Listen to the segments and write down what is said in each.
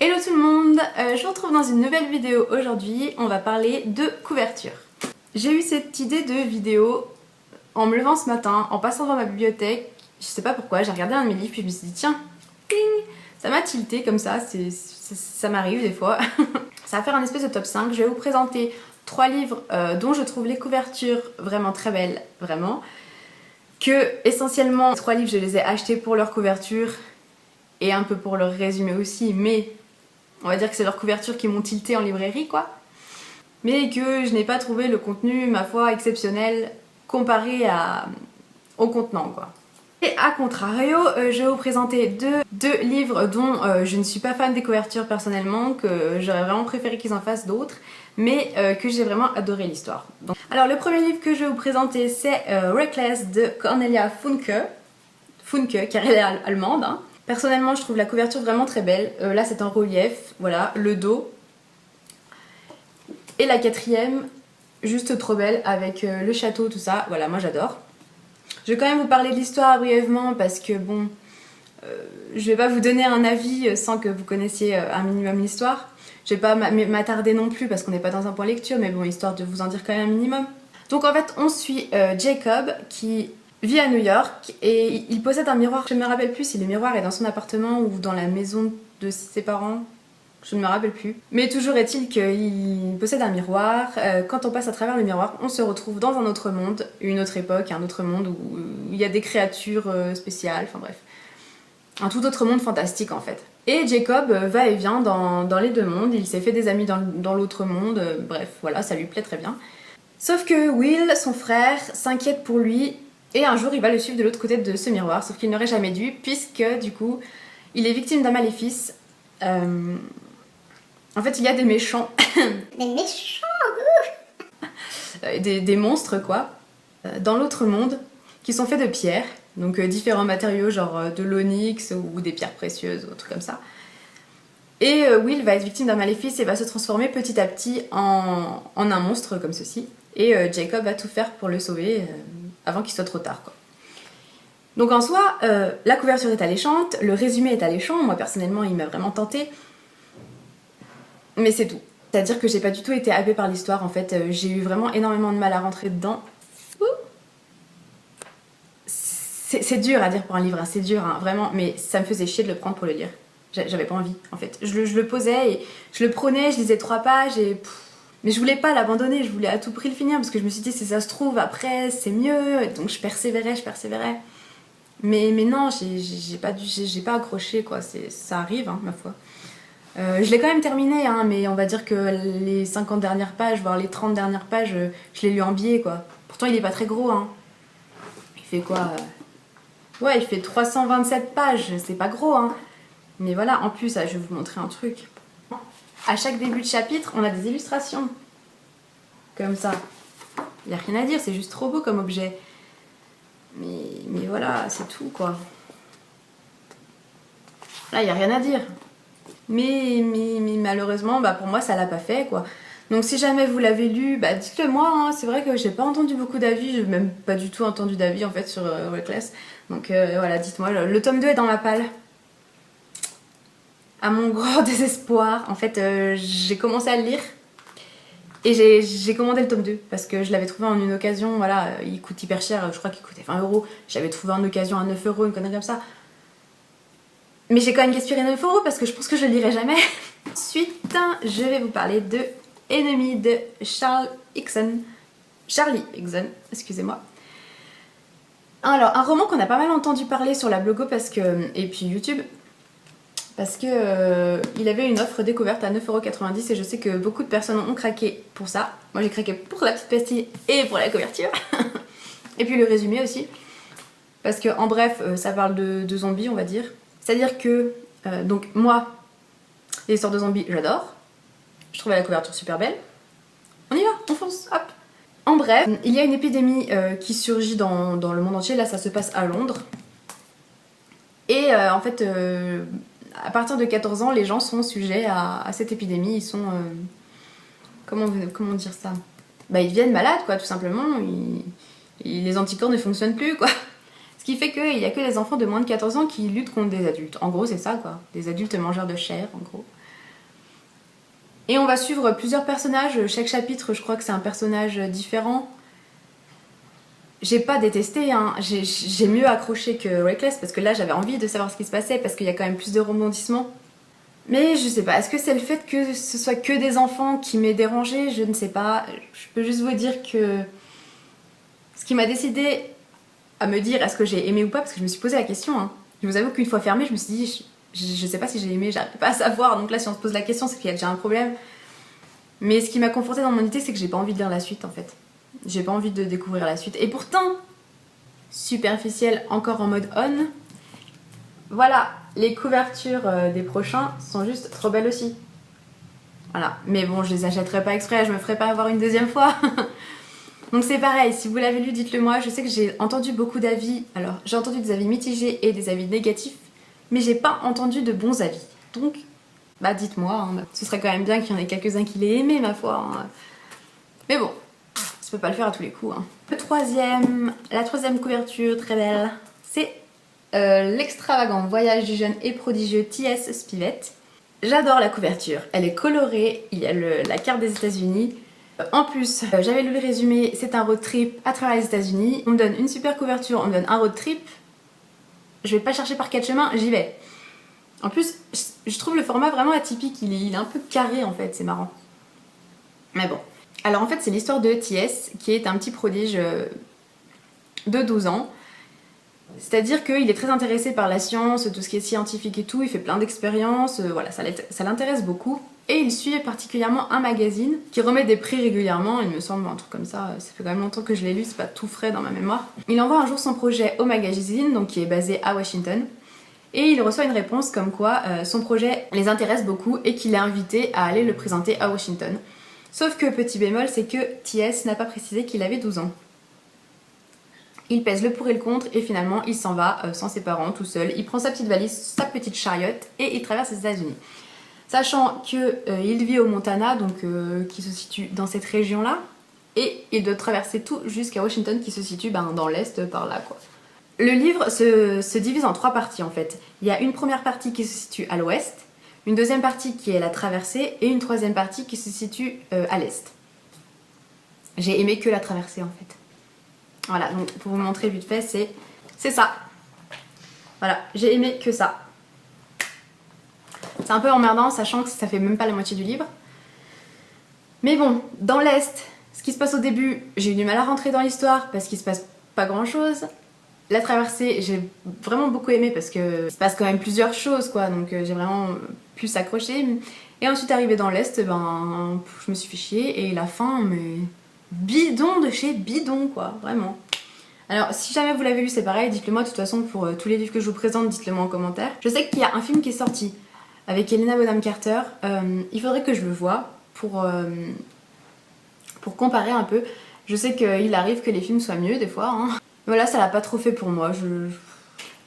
Hello tout le monde, je vous retrouve dans une nouvelle vidéo aujourd'hui. On va parler de couverture. J'ai eu cette idée de vidéo en me levant ce matin, en passant devant ma bibliothèque. Je sais pas pourquoi, j'ai regardé un de mes livres puis je me suis dit tiens, ping, ça m'a tilté comme ça, ça m'arrive des fois. Ça va faire un espèce de top 5. Je vais vous présenter 3 livres dont je trouve les couvertures vraiment très belles, vraiment. Que essentiellement, 3 livres je les ai achetés pour leur couverture et un peu pour leur résumé aussi, mais on va dire que c'est leur couverture qui m'ont tilté en librairie quoi. Mais que je n'ai pas trouvé le contenu, ma foi, exceptionnel comparé au contenant quoi. Et à contrario, je vais vous présenter deux livres dont je ne suis pas fan des couvertures personnellement, que j'aurais vraiment préféré qu'ils en fassent d'autres, mais que j'ai vraiment adoré l'histoire. Alors le premier livre que je vais vous présenter c'est Reckless de Cornelia Funke, car elle est allemande. Hein. Personnellement je trouve la couverture vraiment très belle, là c'est en relief, voilà, le dos. Et la quatrième, juste trop belle avec le château, tout ça, voilà, moi j'adore. Je vais quand même vous parler de l'histoire brièvement parce que bon, je vais pas vous donner un avis sans que vous connaissiez un minimum l'histoire. Je vais pas m'attarder non plus parce qu'on n'est pas dans un point lecture, mais bon, histoire de vous en dire quand même un minimum. Donc en fait, on suit Jacob qui vit à New York et il possède un miroir. Je ne me rappelle plus si le miroir est dans son appartement ou dans la maison de ses parents. Je ne me rappelle plus. Mais toujours est-il qu'il possède un miroir. Quand on passe à travers le miroir, on se retrouve dans un autre monde, une autre époque, un autre monde où il y a des créatures spéciales, enfin bref. Un tout autre monde fantastique en fait. Et Jacob va et vient dans les deux mondes, il s'est fait des amis dans l'autre monde, bref, voilà, ça lui plaît très bien. Sauf que Will, son frère, s'inquiète pour lui, et un jour il va le suivre de l'autre côté de ce miroir, sauf qu'il n'aurait jamais dû, puisque du coup, il est victime d'un maléfice. En fait, il y a des méchants. Des méchants des monstres, quoi, dans l'autre monde, qui sont faits de pierres, donc différents matériaux, genre de l'onyx ou des pierres précieuses, ou trucs comme ça. Et Will va être victime d'un maléfice et va se transformer petit à petit en un monstre comme ceci. Et Jacob va tout faire pour le sauver avant qu'il soit trop tard, quoi. Donc en soi, la couverture est alléchante, le résumé est alléchant, moi personnellement il m'a vraiment tenté. Mais c'est tout. C'est-à-dire que j'ai pas du tout été happée par l'histoire en fait, j'ai eu vraiment énormément de mal à rentrer dedans. C'est dur à dire pour un livre, hein. C'est dur hein, vraiment, mais ça me faisait chier de le prendre pour le lire. J'avais pas envie en fait. Je le posais et je le prenais, je lisais 3 pages et... Mais je voulais pas l'abandonner, je voulais à tout prix le finir parce que je me suis dit si ça se trouve après c'est mieux, donc je persévérais. Mais non, j'ai pas accroché quoi, ça arrive hein, ma foi. Je l'ai quand même terminé, hein, mais on va dire que les 50 dernières pages, voire les 30 dernières pages, je l'ai lu en biais, quoi. Pourtant, il est pas très gros, hein. Il fait quoi Ouais, il fait 327 pages, c'est pas gros, hein. Mais voilà, en plus, je vais vous montrer un truc. À chaque début de chapitre, on a des illustrations. Comme ça. Il y a rien à dire, c'est juste trop beau comme objet. Mais voilà, c'est tout, quoi. Là, il y a rien à dire. Mais malheureusement, bah pour moi, ça l'a pas fait, quoi. Donc si jamais vous l'avez lu, bah dites-le moi, hein. C'est vrai que j'ai pas entendu beaucoup d'avis, j'ai même pas du tout entendu d'avis en fait sur Reckless. Donc voilà, dites-moi, le tome 2 est dans ma palle. À mon grand désespoir, en fait, j'ai commencé à le lire et j'ai commandé le tome 2 parce que je l'avais trouvé en une occasion, voilà, il coûte hyper cher, je crois qu'il coûtait 20 €. J'avais trouvé en occasion à 9 €, une connerie comme ça. Mais j'ai quand même gaspillé 9 € parce que je pense que je le lirai jamais. Ensuite, je vais vous parler de Enemy de Charlie Higson, excusez-moi. Alors, un roman qu'on a pas mal entendu parler sur la blogo et puis YouTube, parce que il avait une offre découverte à 9,90 € et je sais que beaucoup de personnes ont craqué pour ça. Moi j'ai craqué pour la petite pastille et pour la couverture. Et puis le résumé aussi. Parce que en bref, ça parle de zombies on va dire. C'est-à-dire que, donc moi, les histoires de zombies, j'adore. Je trouvais la couverture super belle. On y va, on fonce, hop. En bref, il y a une épidémie qui surgit dans le monde entier. Là, ça se passe à Londres. Et en fait, à partir de 14 ans, les gens sont sujets à cette épidémie. Ils sont... comment dire ça? Bah, ils deviennent malades, quoi, tout simplement. Les anticorps ne fonctionnent plus, quoi. Ce qui fait qu'il n'y a que les enfants de moins de 14 ans qui luttent contre des adultes. En gros, c'est ça, quoi. Des adultes mangeurs de chair, en gros. Et on va suivre plusieurs personnages, chaque chapitre je crois que c'est un personnage différent. J'ai pas détesté, hein. J'ai mieux accroché que Reckless parce que là j'avais envie de savoir ce qui se passait parce qu'il y a quand même plus de rebondissements. Mais je sais pas, est-ce que c'est le fait que ce soit que des enfants qui m'ait dérangé? Je ne sais pas. Je peux juste vous dire que ce qui m'a décidé à me dire est-ce que j'ai aimé ou pas, parce que je me suis posé la question, hein. Je vous avoue qu'une fois fermée, je me suis dit je sais pas si j'ai aimé, j'arrive pas à savoir, donc là si on se pose la question c'est qu'il y a déjà un problème. Mais ce qui m'a conforté dans mon idée c'est que j'ai pas envie de lire la suite en fait. J'ai pas envie de découvrir la suite. Et pourtant, superficielle encore en mode on. Voilà, les couvertures des prochains sont juste trop belles aussi. Voilà, mais bon, je les achèterai pas exprès, je me ferai pas avoir une deuxième fois. Donc c'est pareil, si vous l'avez lu, dites-le moi. Je sais que j'ai entendu beaucoup d'avis. Alors, j'ai entendu des avis mitigés et des avis négatifs, mais j'ai pas entendu de bons avis. Donc, bah dites-moi, hein. Ce serait quand même bien qu'il y en ait quelques-uns qui l'aient aimé, ma foi, hein. Mais bon, je peux pas le faire à tous les coups, hein. La troisième couverture, très belle, c'est l'extravagant voyage du jeune et prodigieux T.S. Spivett. J'adore la couverture, elle est colorée, il y a la carte des États-Unis. En plus, j'avais lu le résumé, c'est un road trip à travers les États-Unis. On me donne une super couverture, on me donne un road trip. Je vais pas chercher par quatre chemins, j'y vais. En plus, je trouve le format vraiment atypique, il est un peu carré en fait, c'est marrant. Mais bon. Alors en fait, c'est l'histoire de T.S. qui est un petit prodige de 12 ans. C'est-à-dire qu'il est très intéressé par la science, tout ce qui est scientifique et tout, il fait plein d'expériences, voilà, ça l'intéresse beaucoup. Et il suit particulièrement un magazine qui remet des prix régulièrement, il me semble, un truc comme ça fait quand même longtemps que je l'ai lu, c'est pas tout frais dans ma mémoire. Il envoie un jour son projet au magazine, donc qui est basé à Washington, et il reçoit une réponse comme quoi son projet les intéresse beaucoup et qu'il est invité à aller le présenter à Washington. Sauf que petit bémol, c'est que T.S. n'a pas précisé qu'il avait 12 ans. Il pèse le pour et le contre et finalement il s'en va sans ses parents, tout seul. Il prend sa petite valise, sa petite chariote et il traverse les États-Unis. Sachant qu'il vit au Montana, donc qui se situe dans cette région-là, et il doit traverser tout jusqu'à Washington qui se situe dans l'est par là quoi. Le livre se divise en 3 parties en fait. Il y a une première partie qui se situe à l'ouest, une deuxième partie qui est la traversée et une troisième partie qui se situe à l'est. J'ai aimé que la traversée en fait. Voilà, donc pour vous montrer vite fait, c'est ça. Voilà, j'ai aimé que ça. C'est un peu emmerdant, sachant que ça fait même pas la moitié du livre. Mais bon, dans l'Est, ce qui se passe au début, j'ai eu du mal à rentrer dans l'histoire parce qu'il se passe pas grand chose. La traversée, j'ai vraiment beaucoup aimé parce que il se passe quand même plusieurs choses, quoi, donc j'ai vraiment pu s'accrocher. Et ensuite, arrivé dans l'Est, je me suis fait chier et la fin, mais bidon de chez bidon, quoi, vraiment. Alors, si jamais vous l'avez lu, c'est pareil, dites-le moi. De toute façon, pour tous les livres que je vous présente, dites-le moi en commentaire. Je sais qu'il y a un film qui est sorti avec Helena Bonham Carter. Il faudrait que je le voie pour comparer un peu. Je sais qu'il arrive que les films soient mieux des fois, hein. Voilà, ça l'a pas trop fait pour moi.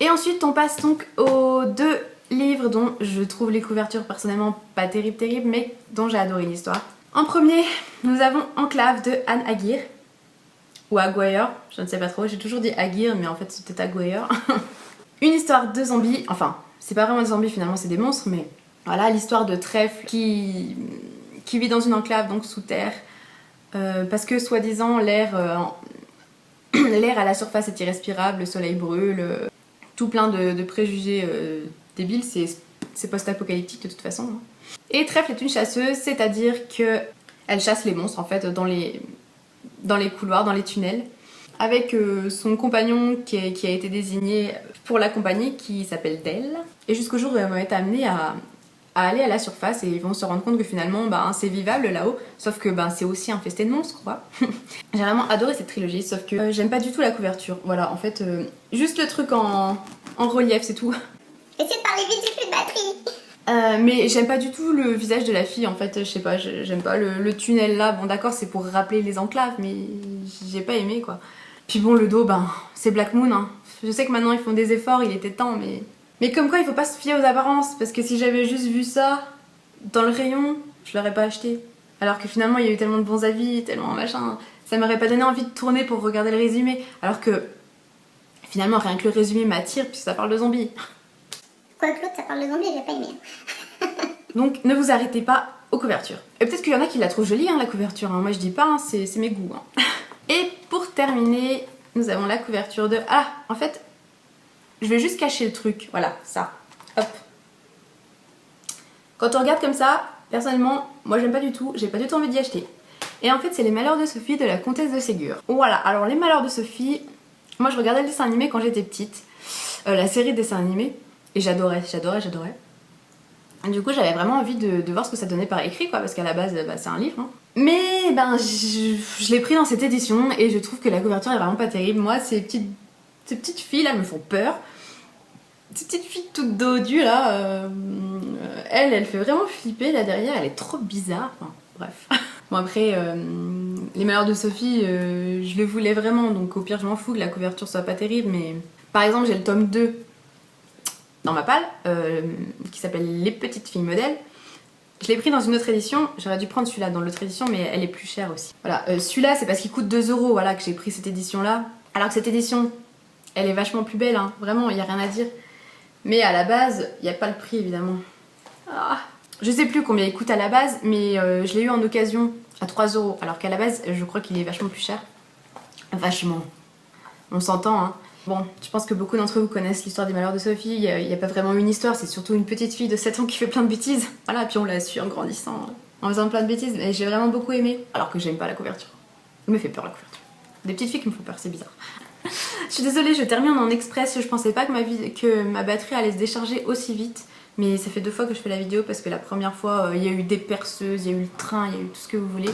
Et ensuite, on passe donc aux 2 livres dont je trouve les couvertures personnellement pas terribles, mais dont j'ai adoré l'histoire. En premier, nous avons Enclave de Anne Aguirre. Ou Aguirre, je ne sais pas trop, j'ai toujours dit Aguirre, mais en fait c'est peut-être Aguirre. Une histoire de zombies, enfin, c'est pas vraiment des zombies finalement, c'est des monstres, mais voilà, l'histoire de Trèfle qui vit dans une enclave, donc sous terre, parce que soi-disant l'air à la surface est irrespirable, le soleil brûle, tout plein de préjugés débiles, c'est post-apocalyptique de toute façon, hein. Et Trèfle est une chasseuse, c'est-à-dire qu'elle chasse les monstres en fait dans les couloirs, dans les tunnels, avec son compagnon qui a été désigné pour l'accompagner, qui s'appelle Dell. Et jusqu'au jour où elle va être amenée à aller à la surface et ils vont se rendre compte que finalement c'est vivable là-haut, sauf que c'est aussi infesté de monstres quoi. J'ai vraiment adoré cette trilogie, sauf que j'aime pas du tout la couverture. Voilà, en fait, juste le truc en relief, c'est tout. Essaye de parler vite, j'ai plus de batterie. Mais j'aime pas du tout le visage de la fille en fait, je sais pas, j'aime pas le tunnel là, bon d'accord c'est pour rappeler les enclaves mais j'ai pas aimé quoi. Puis bon le dos, c'est Black Moon, hein. Je sais que maintenant ils font des efforts, il était temps mais comme quoi il faut pas se fier aux apparences parce que si j'avais juste vu ça dans le rayon, je l'aurais pas acheté. Alors que finalement il y a eu tellement de bons avis, tellement machin, ça m'aurait pas donné envie de tourner pour regarder le résumé alors que finalement rien que le résumé m'attire puisque ça parle de zombies. Quoique l'autre ça parle de zombies, j'ai pas aimé. Donc ne vous arrêtez pas aux couvertures. Et peut-être qu'il y en a qui la trouvent jolie, hein, la couverture, hein. Moi je dis pas, hein, c'est mes goûts. Hein. Et pour terminer, nous avons la couverture de... Ah, en fait, je vais juste cacher le truc, voilà, ça, hop. Quand on regarde comme ça, personnellement, moi j'aime pas du tout, j'ai pas du tout envie d'y acheter. Et en fait c'est les Malheurs de Sophie de la Comtesse de Ségur. Voilà, alors les Malheurs de Sophie, moi je regardais le dessin animé quand j'étais petite, la série de dessins animés, et j'adorais. Du coup j'avais vraiment envie de voir ce que ça donnait par écrit quoi, parce qu'à la base bah, c'est un livre. Hein. Mais ben je l'ai pris dans cette édition et je trouve que la couverture est vraiment pas terrible. Moi ces petites filles là me font peur. Ces petites filles toutes dodues là, elle fait vraiment flipper là derrière, elle est trop bizarre. Enfin, bref. Bon après, les Malheurs de Sophie, je le voulais vraiment, donc au pire je m'en fous que la couverture soit pas terrible, mais par exemple j'ai le tome 2 dans ma palle, qui s'appelle Les Petites Filles Modèles. Je l'ai pris dans une autre édition, j'aurais dû prendre celui-là dans l'autre édition, mais elle est plus chère aussi. Voilà, celui-là c'est parce qu'il coûte 2 €, voilà, que j'ai pris cette édition là. Alors que cette édition, elle est vachement plus belle, hein. Vraiment, il n'y a rien à dire. Mais à la base, il n'y a pas le prix évidemment. Ah. Je sais plus combien il coûte à la base, mais je l'ai eu en occasion à 3 €, alors qu'à la base, je crois qu'il est vachement plus cher. Vachement. On s'entend, hein. Bon, je pense que beaucoup d'entre vous connaissent l'histoire des Malheurs de Sophie. Il n'y a pas vraiment une histoire, c'est surtout une petite fille de 7 ans qui fait plein de bêtises. Voilà, puis on la suit en grandissant, en faisant plein de bêtises. Et j'ai vraiment beaucoup aimé, alors que j'aime pas la couverture. Elle me fait peur la couverture. Des petites filles qui me font peur, c'est bizarre. Je suis désolée, je termine en express. Je pensais pas que ma batterie allait se décharger aussi vite. Mais ça fait 2 fois que je fais la vidéo parce que la première fois, il y a eu des perceuses, il y a eu le train, il y a eu tout ce que vous voulez.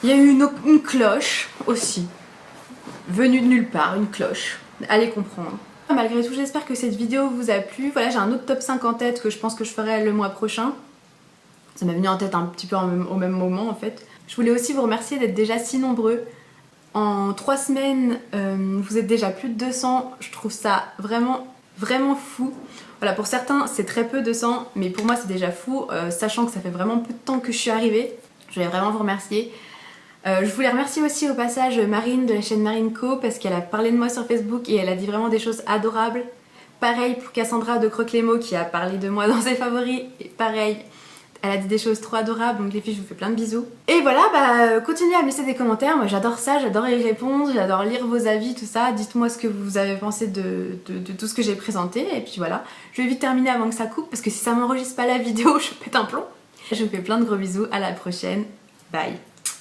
Il y a eu une cloche aussi. Venue de nulle part, une cloche. Allez comprendre. Malgré tout, j'espère que cette vidéo vous a plu. Voilà, j'ai un autre top 5 en tête que je pense que je ferai le mois prochain. Ça m'est venu en tête un petit peu au même moment en fait. Je voulais aussi vous remercier d'être déjà si nombreux. En 3 semaines, vous êtes déjà plus de 200. Je trouve ça vraiment fou. Voilà, pour certains c'est très peu 200, mais pour moi c'est déjà fou, sachant que ça fait vraiment peu de temps que je suis arrivée. Je voulais vraiment vous remercier. Je voulais remercier aussi au passage Marine de la chaîne Marine Co parce qu'elle a parlé de moi sur Facebook et elle a dit vraiment des choses adorables. Pareil pour Cassandra de Croque les mots qui a parlé de moi dans ses favoris. Et pareil, elle a dit des choses trop adorables, donc les filles je vous fais plein de bisous. Et voilà, bah continuez à me laisser des commentaires, moi j'adore ça, j'adore y répondre, j'adore lire vos avis, tout ça. Dites-moi ce que vous avez pensé de tout ce que j'ai présenté, et puis voilà. Je vais vite terminer avant que ça coupe, parce que si ça m'enregistre pas la vidéo, je pète un plomb. Je vous fais plein de gros bisous, à la prochaine, bye.